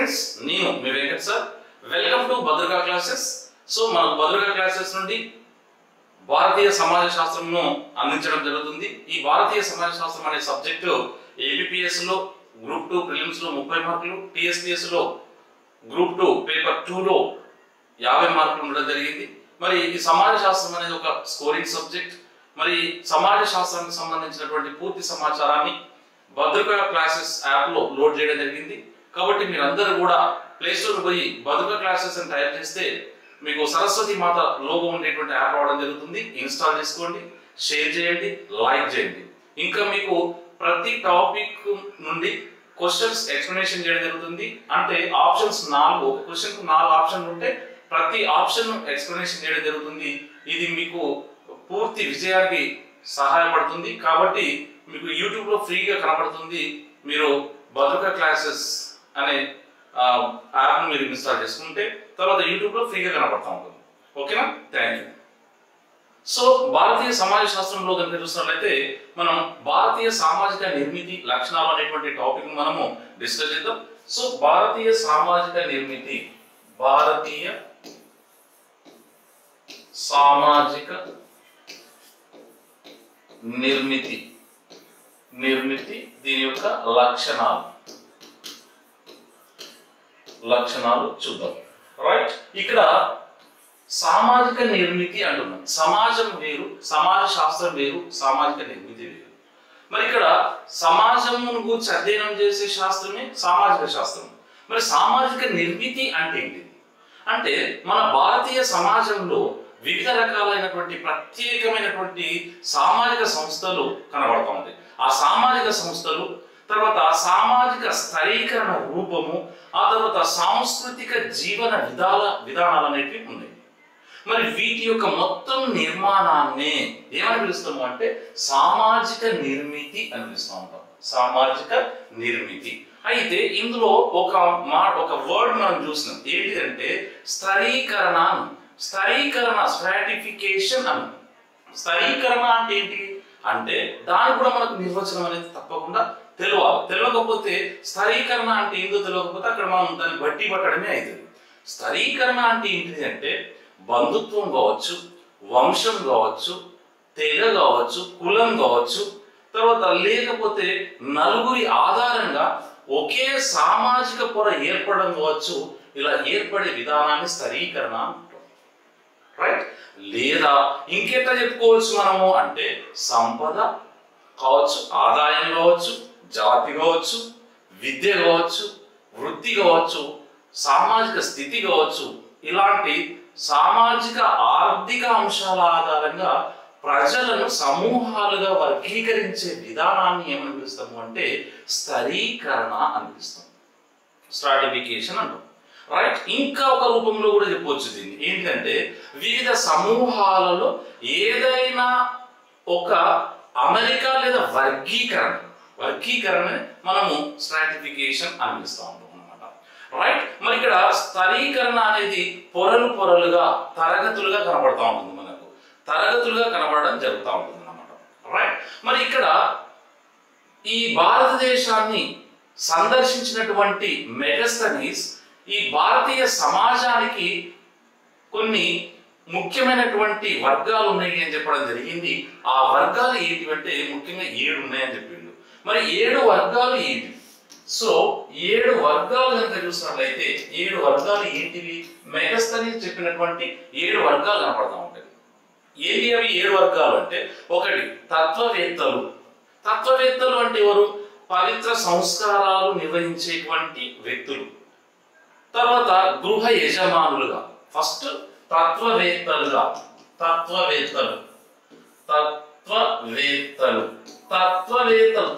Friends, నేను మీ Venkat sir. Welcome to Bhadraka classes. So మన భద్రకా క్లాసెస్ నుండి భారతీయ సమాజ శాస్త్రంను అందించడం జరుగుతుంది. ఈ భారతీయ సమాజ శాస్త్రం అనే సబ్జెక్టు ఏబిపిఎస్ లో గ్రూప్ 2 ప్రిలిమ్స్ లో 30 మార్కులు, టిఎస్పిఎస్ లో గ్రూప్ 2 పేపర్ 2 లో 50 మార్కులు ఉండడం జరిగింది. మరి ఈ సమాజ శాస్త్రం అనేది ఒక స్కోరింగ్ సబ్జెక్ట్. మరి సమాజ శాస్త్రానికి సంబంధించినటువంటి పూర్తి సమాచారాన్ని భద్రకా క్లాసెస్ యాప్ లో లోడ్ చేయడం జరిగింది. కాబట్టి మీరందరూ కూడా ప్లే స్టోర్ పోయి భద్రకా క్లాసెస్ అని టైప్ చేస్తే మీకు సరస్వతి మాత లోగో ఉండేటువంటి యాప్ రావడం జరుగుతుంది. ఇన్స్టాల్ చేసుకోండి, షేర్ చేయండి, లైక్ చేయండి. ఇంకా మీకు ప్రతి టాపిక్ నుండి క్వశ్చన్స్ ఎక్స్ప్లెనేషన్ చేయడం జరుగుతుంది. అంటే ఆప్షన్స్ 4, ఒక క్వశ్చన్ కు 4 ఆప్షన్లు ఉంటే ప్రతి ఆప్షన్ ఎక్స్ప్లెనేషన్ చేయడం జరుగుతుంది. ఇది మీకు పూర్తి విజయానికి సహాయపడుతుంది. కాబట్టి మీకు యూట్యూబ్ లో ఫ్రీగా కనబడుతుంది. మీరు భద్రకా క్లాసెస్ అనే యాప్ మీరు ఇన్స్టాల్ చేసుకుంటే తర్వాత యూట్యూబ్ లో ఫ్రీగా కనబడతా ఉంటుంది. ఓకేనా? Thank you. సో భారతీయ సమాజ శాస్త్రంలో కనుక చూసినట్లయితే మనం భారతీయ సామాజిక నిర్మితి లక్షణాలు అనేటువంటి టాపిక్ మనము డిస్కస్ చేద్దాం. సో భారతీయ సామాజిక నిర్మితి, భారతీయ సామాజిక నిర్మితి దీని యొక్క లక్షణాలు చూద్దాం. రైట్, ఇక్కడ సామాజిక నిర్మితి అంటున్నాం. సమాజం వేరు, సమాజ శాస్త్రం వేరు, సామాజిక నిర్మితి వేరు. మరి ఇక్కడ సమాజమును గురించి అధ్యయనం చేసే శాస్త్రమే సామాజిక శాస్త్రం. మరి సామాజిక నిర్మితి అంటే ఏంటి? అంటే మన భారతీయ సమాజంలో వివిధ రకాలైనటువంటి ప్రత్యేకమైనటువంటి సామాజిక సంస్థలు కనబడతా ఉంటాయి. ఆ సామాజిక సంస్థలు తర్వాత సామాజిక స్థాయీకరణ రూపము, ఆ తర్వాత సాంస్కృతిక జీవన విధానాలు అనేవి ఉన్నాయి. మరి వీటి యొక్క మొత్తం నిర్మాణాన్ని ఏమని పిలుస్తాము అంటే సామాజిక నిర్మితి అని పిలుస్తూ ఉంటాం. సామాజిక నిర్మితి. అయితే ఇందులో ఒక వర్డ్ మనం చూసినాం. ఏంటిదంటే స్థాయీకరణ. స్ట్రాటిఫికేషన్ అని. స్థాయీకరణ అంటే ఏంటి అంటే దాని కూడా మనకు నిర్వచనం అనేది తప్పకుండా తెలియాలి. తెలియకపోతే స్థాయీకరణ అంటే ఏందో తెలియకపోతే అక్కడ మనం దాన్ని బట్టి పట్టడమే అవుతుంది. స్థాయీకరణ అంటే ఏంటిది అంటే బంధుత్వం కావచ్చు, వంశం కావచ్చు, తెగ కావచ్చు, కులం కావచ్చు, తర్వాత లేకపోతే నలుగురి ఆధారంగా ఒకే సామాజిక పొర ఏర్పడడం కావచ్చు. ఇలా ఏర్పడే విధానాన్ని స్థాయీకరణ అంటాం. రైట్, లేదా ఇంకెట్లా చెప్పుకోవచ్చు మనము అంటే సంపద కావచ్చు, ఆదాయం కావచ్చు, జాతి కావచ్చు, విద్య కావచ్చు, వృత్తి కావచ్చు, సామాజిక స్థితి కావచ్చు. ఇలాంటి సామాజిక ఆర్థిక అంశాల ఆధారంగా ప్రజలను సమూహాలుగా వర్గీకరించే విధానాన్ని ఏమని పిలుస్తాము అంటే స్థాయీకరణ అని పిలుస్తాం. స్ట్రాటిఫికేషన్ అంటాం. రైట్, ఇంకా ఒక రూపంలో కూడా చెప్పవచ్చు దీన్ని. ఏంటంటే వివిధ సమూహాలలో ఏదైనా ఒక అమరిక లేదా వర్గీకరణ మనము స్ట్రాటిఫికేషన్ అని పిలుస్తూ ఉంటాం అన్నమాట. రైట్, మరి ఇక్కడ స్థాయీకరణ అనేది పొరలుగా తరగతులుగా కనబడతా ఉంటుంది. మనకు తరగతులుగా కనబడడం జరుగుతూ ఉంటుంది అన్నమాట. రైట్, మరి ఇక్కడ ఈ భారతదేశాన్ని సందర్శించినటువంటి మెగస్థనీస్ ఈ భారతీయ సమాజానికి కొన్ని ముఖ్యమైనటువంటి వర్గాలు ఉన్నాయి అని చెప్పడం జరిగింది. ఆ వర్గాలు ఏంటివంటే ముఖ్యంగా 7 ఉన్నాయని చెప్పిండు. మరి 7 వర్గాలు ఏంటి? సో 7 వర్గాలు కనుక చూసినట్లయితే 7 వర్గాలు ఏంటివి? మెగస్థనీస్ చెప్పినటువంటి 7 వర్గాలు కనపడతా ఉంటాయి. ఏంటి అవి 7 వర్గాలు అంటే? ఒకటి తత్వవేత్తలు అంటే ఎవరు? పవిత్ర సంస్కారాలు నిర్వహించేటువంటి వ్యక్తులు. తర్వాత గృహ యజమానులుగా, ఫస్ట్ తత్వవేత్తలు.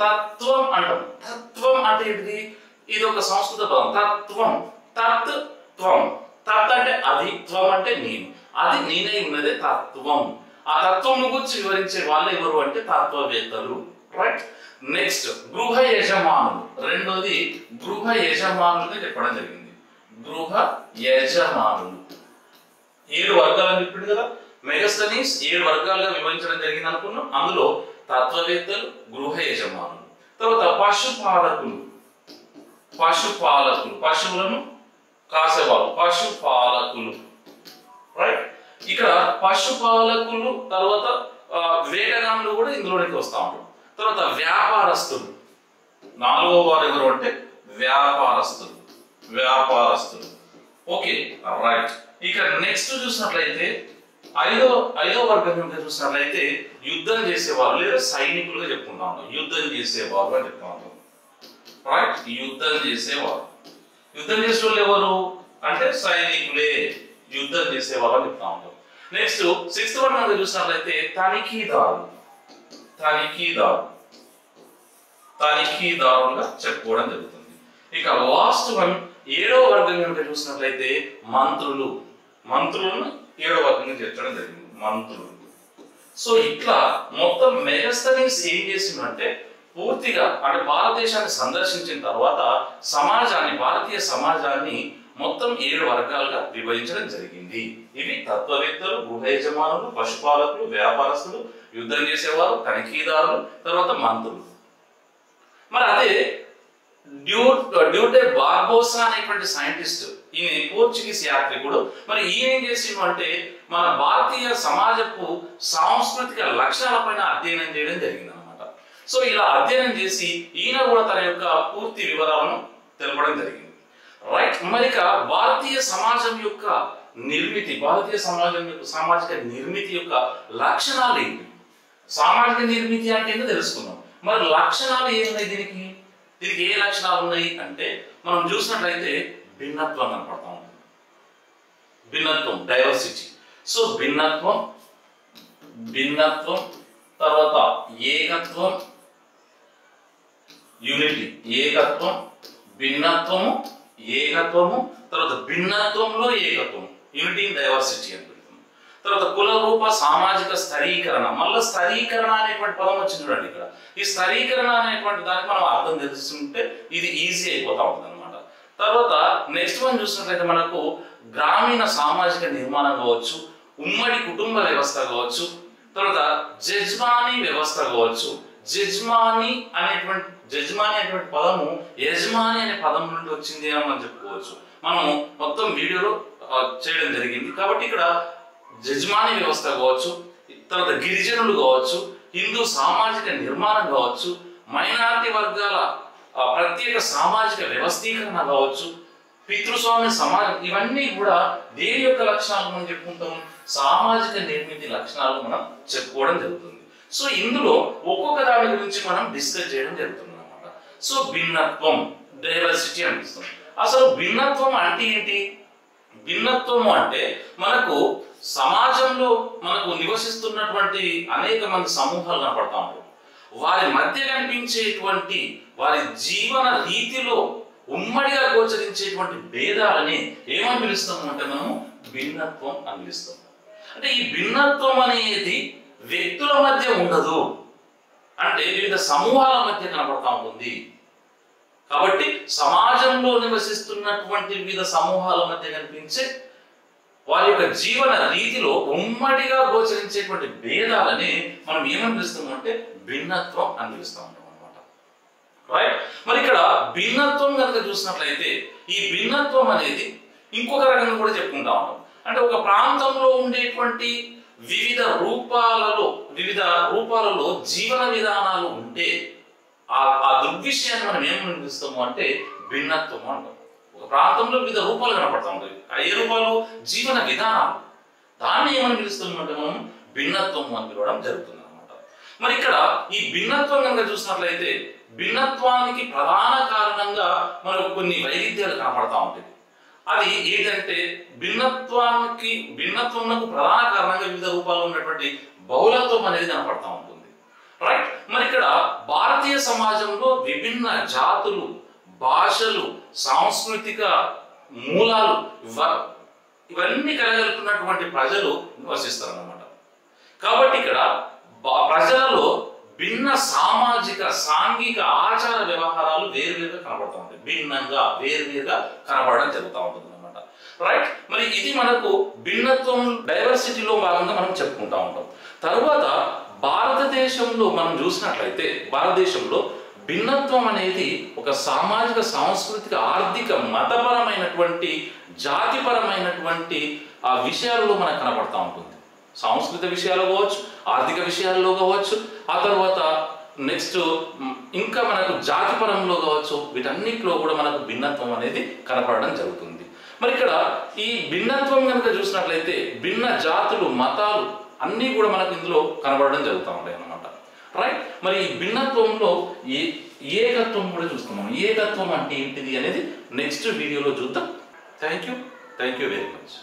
తత్వం అంటాం. తత్వం అంటే ఏంటిది? ఇది ఒక సంస్కృత పదం. తత్వం అంటే అది, త్వం అంటే నేను, అది నేనే ఉన్నదే తత్వం. ఆ తత్వం గురించి వివరించే వాళ్ళు ఎవరు అంటే తత్వవేత్తలు. రైట్, నెక్స్ట్ గృహ యజమానులు. రెండోది గృహ యజమానులుగా చెప్పడం జరిగింది. గృహ యజమానులు 7 వర్గాలు అని చెప్పింది కదా. మెగస్థనీస్ 7 వర్గాలుగా విభజించడం జరిగింది అనుకున్నాం. అందులో తత్వవేత్తలు, గృహ యజమానులు, తర్వాత పశుపాలకులు, పశుపాలకులు, పశువులను కాసేవాళ్ళు పశుపాలకులు. రైట్, ఇక్కడ పశుపాలకులు తర్వాత వేటగానులు కూడా ఇందులోనికి వస్తా ఉంటారు. తర్వాత వ్యాపారస్తులు, నాలుగో వారు ఎవరు అంటే వ్యాపారస్తులు. Okay right. ఇక నెక్స్ట్ చూసినట్లయితే ఐదో వర్గం చూసినట్లయితే యుద్ధం చేసేవారు లేదా సైనికులుగా చెప్పుకుంటాం. యుద్ధం చేసేవారు అని చెప్తా ఉంటాం. రైట్, యుద్ధం చేసేవారు. యుద్ధం చేసే వాళ్ళు ఎవరు అంటే సైనికులే, యుద్ధం చేసేవారు అని చెప్తా ఉంటాం. నెక్స్ట్ సిక్స్త్ వర్గం చూసినట్లయితే తనిఖీదారులుగా చెప్పుకోవడం జరుగుతుంది. ఇక లాస్ట్ వన్ ఏడవ వర్గం కనుక చూసినట్లయితే మంత్రులను ఏడవ వర్గంగా చేర్చడం జరిగింది, మంత్రులు. సో ఇట్లా మొత్తం మెగాస్థనీస్ ఏం చేసిందంటే పూర్తిగా అంటే భారతదేశాన్ని సందర్శించిన తర్వాత భారతీయ సమాజాన్ని మొత్తం 7 వర్గాలుగా విభజించడం జరిగింది. ఇవి తత్వవేత్తలు, గృహ యజమానులు, పశుపాలకులు, వ్యాపారస్తులు, యుద్ధం చేసేవారు, తనిఖీదారులు, తర్వాత మంత్రులు. మరి అదే డ్యూటే బార్బోసా అనేటువంటి సైంటిస్ట్, ఈయన పోర్చుగీస్ యాత్రికుడు. మరి ఈయన ఏం చేసిండు అంటే మన భారతీయ సమాజపు సాంస్కృతిక లక్షణాలపైన అధ్యయనం చేయడం జరిగింది అనమాట. సో ఇలా అధ్యయనం చేసి ఈయన కూడా తన యొక్క పూర్తి వివరాలను తెలపడం జరిగింది. రైట్, మరి భారతీయ సమాజం యొక్క సామాజిక నిర్మితి యొక్క లక్షణాలు ఏంటి, సామాజిక నిర్మితి అంటే ఏంటో తెలుసుకుందాం. మరి లక్షణాలు ఏమున్నాయి దీనికి ఏ లక్షణాలు ఉన్నాయి అంటే మనం చూసినట్లయితే భిన్నత్వం కనపడతా ఉంటుంది. భిన్నత్వం, డైవర్సిటీ. సో భిన్నత్వం, తర్వాత ఏకత్వం, యూనిటీ. ఏకత్వం, భిన్నత్వము, ఏకత్వము, తర్వాత భిన్నత్వంలో ఏకత్వం, యూనిటీ ఇన్ డైవర్సిటీ అని పెడుతుంది. తర్వాత కుల రూప సామాజిక స్థరీకరణ. మళ్ళీ స్థరీకరణ అనేటువంటి పదం వచ్చింది చూడండి ఇక్కడ. ఈ స్థరీకరణ అనేటువంటి దానికి మనం అర్థం తెలుసుకుంటే ఇది ఈజీ అయిపోతా ఉంటుంది అనమాట. తర్వాత నెక్స్ట్ వన్ చూసినట్లయితే మనకు గ్రామీణ సామాజిక నిర్మాణం కావచ్చు, ఉమ్మడి కుటుంబ వ్యవస్థ కావచ్చు, తర్వాత జజ్మానీ వ్యవస్థ కావచ్చు. జజ్మానీ అనేటువంటి పదము యజమాని అనే పదం నుండి వచ్చింది అని మనం చెప్పుకోవచ్చు. మనము మొత్తం వీడియోలో చేయడం జరిగింది. కాబట్టి ఇక్కడ జజ్మానీ వ్యవస్థ కావచ్చు, తర్వాత గిరిజనులు కావచ్చు, హిందూ సామాజిక నిర్మాణం కావచ్చు, మైనారిటీ వర్గాల ప్రత్యేక సామాజిక వ్యవస్థీకరణ కావచ్చు, పితృస్వామ్య సమాజం, ఇవన్నీ కూడా దేని యొక్క లక్షణాలు మనం చెప్పుకుంటాం, సామాజిక నిర్మితి లక్షణాలు మనం చెప్పుకోవడం జరుగుతుంది. సో ఇందులో ఒక్కొక్క దాని గురించి మనం డిస్కస్ చేయడం జరుగుతుంది అన్నమాట. సో భిన్నత్వం, డైవర్సిటీ అనిపిస్తుంది. అసలు భిన్నత్వం అంటే ఏంటి? భిన్నత్వం అంటే మనకు సమాజంలో మనకు నివసిస్తున్నటువంటి అనేక మంది సమూహాలు కనపడతా ఉంటారు. వారి మధ్య కనిపించేటువంటి వారి జీవన రీతిలో ఉమ్మడిగా గోచరించేటువంటి భేదాలని ఏమని పిలుస్తాము అంటే మనము భిన్నత్వం అని పిలుస్తాం. అంటే ఈ భిన్నత్వం అనేది వ్యక్తుల మధ్య ఉండదు, అంటే వివిధ సమూహాల మధ్య కనపడతా ఉంటుంది. కాబట్టి సమాజంలో నివసిస్తున్నటువంటి వివిధ సమూహాల మధ్య కనిపించే వారి యొక్క జీవన రీతిలో ఉమ్మడిగా గోచరించేటువంటి భేదాలని మనం ఏమని పిలుస్తాము అంటే భిన్నత్వం అని పిలుస్తూ ఉంటాం అనమాట. రైట్, మరి ఇక్కడ భిన్నత్వం కనుక చూసినట్లయితే ఈ భిన్నత్వం అనేది ఇంకొక రకంగా కూడా చెప్పుకుంటా ఉంటాం. అంటే ఒక ప్రాంతంలో ఉండేటువంటి వివిధ రూపాలలో జీవన విధానాలు ఉంటే ఆ దృగ్విషయాన్ని మనం ఏమని పిలుస్తాము అంటే భిన్నత్వం అంటాం. ఒక ప్రాంతంలో వివిధ రూపాలు కనపడతా ఉంటాయి. ఏ రూపాలు? జీవన విధానాలు. దాన్ని ఏమని పిలుస్తాము అంటే మనం భిన్నత్వం అని పిలవడం జరుగుతుంది అనమాట. మరి ఇక్కడ ఈ భిన్నత్వం కనుక చూసినట్లయితే భిన్నత్వానికి ప్రధాన కారణంగా మనకు కొన్ని వైవిధ్యాలు కనపడతా ఉంటాయి. అది ఏంటంటే భిన్నత్వంకు ప్రధాన కారణంగా వివిధ రూపాల్లో ఉన్నటువంటి బహుళత్వం అనేది కనపడతా ఉంటుంది. రైట్, మరి ఇక్కడ భారతీయ సమాజంలో విభిన్న జాతులు, భాషలు, సాంస్కృతిక మూలాలు ఇవన్నీ కలగలుపుతున్నటువంటి ప్రజలు నివసిస్తారు అన్నమాట. కాబట్టి ఇక్కడ ప్రజలలో భిన్న సామాజిక, సాంఘిక ఆచార వ్యవహారాలు వేరువేరుగా కనబడతా ఉంటాయి. భిన్నంగా, వేరువేరుగా కనబడడం జరుగుతూ ఉంటుంది అన్నమాట. రైట్, మరి ఇది మనకు భిన్నత్వం, డైవర్సిటీలో భాగంగా మనం చెప్పుకుంటా ఉంటాం. తర్వాత భారతదేశంలో మనం చూసినట్లయితే భారతదేశంలో భిన్నత్వం అనేది ఒక సామాజిక, సాంస్కృతిక, ఆర్థిక, మతపరమైనటువంటి, జాతిపరమైనటువంటి ఆ విషయాలలో మనకు కనబడతా ఉంటుంది. సాంస్కృతిక విషయాలు కావచ్చు, ఆర్థిక విషయాల్లో కావచ్చు, ఆ తర్వాత నెక్స్ట్ ఇంకా మనకు జాతిపరంలో కావచ్చు, వీటన్నిటిలో కూడా మనకు భిన్నత్వం అనేది కనపడడం జరుగుతుంది. మరి ఇక్కడ ఈ భిన్నత్వం కనుక చూసినట్లయితే భిన్న జాతులు, మతాలు అన్నీ కూడా మనకు ఇందులో కనబడడం జరుగుతూ ఉంటాయి అన్నమాట. రైట్. మరి ఈ భిన్నత్వంలో ఏకత్వం కూడా చూస్తున్నాం. ఏకత్వం అంటే ఏంటిది అనేది నెక్స్ట్ వీడియోలో చూద్దాం. Thank you very much.